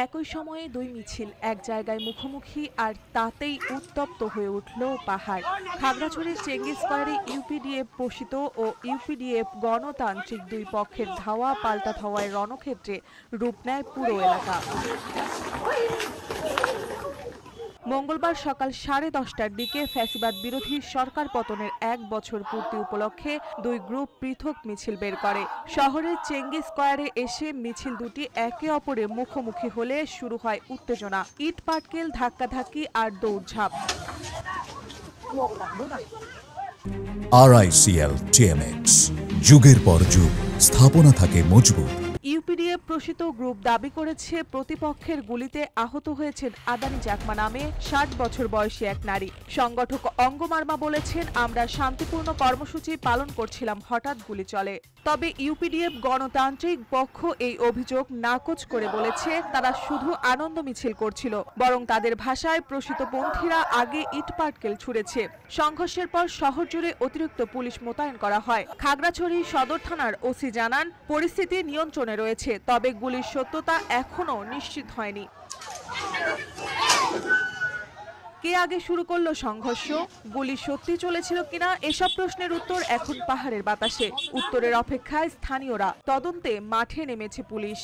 একই সময়ে দুই মিছিল এক জায়গায় মুখোমুখি, আর তাতেই উত্তপ্ত হয়ে উঠল পাহাড়। খাগড়াছড়ির চেঙ্গিস স্কয়ারে ইউপিডিএফ পোষিত ও ইউপিডিএফ গণতান্ত্রিক দুই পক্ষের ধাওয়া পাল্টা ধাওয়ায় রণক্ষেত্রে রূপ নেয় পুরো এলাকা। মঙ্গলবার সকাল 10:30টার দিকে ফ্যাসিবাদ বিরোধী সরকার পতনের 1 বছর পূর্তি উপলক্ষে দুই গ্রুপ পৃথক মিছিল বের করে। শহরের চেঙ্গিস স্কয়ারে এসে মিছিল দুটি একে অপরের মুখোমুখি হলে শুরু হয় উত্তেজনা, ইট পাটকেল, ধাক্কাধাক্কি আর দৌড়ঝাঁপ। RICL TMX, যুগের পর যুগ স্থাপনা থাকে মজবুত। ইউপিডিএফ প্রসিত গ্রুপ দাবি করেছে প্রতিপক্ষের গুলিতে আহত হয়েছেন আদানি চাকমা নামে 60 বছর বয়সী এক নারী। সংগঠক অঙ্গমার্মা বলেছেন, আমরা শান্তিপূর্ণ কর্মসূচি পালন করছিলাম, হঠাৎ গুলি চলে। তবে ইউপিডিএফ গণতান্ত্রিক পক্ষ এই অভিযোগ নাকচ করে বলেছে, তারা শুধু আনন্দ মিছিল করছিল, বরং তাদের ভাষায় প্রসিতপন্থীরা আগে ইটপাটকেল ছুড়েছে। সংঘর্ষের পর শহর জুড়ে অতিরিক্ত পুলিশ মোতায়েন করা হয়। খাগড়াছড়ি সদর থানার ওসি জানান, পরিস্থিতি নিয়ন্ত্রণে রয়েছে, তবে গুলির সত্যতা এখনো নিশ্চিত হয়নি। কে আগে শুরু করলো সংঘর্ষ, গুলি সত্যি চলেছিল কিনা, এসব প্রশ্নের উত্তর এখন পাহাড়ের বাতাসে। উত্তরের অপেক্ষায় স্থানীয়রা, তদন্তে মাঠে নেমেছে পুলিশ।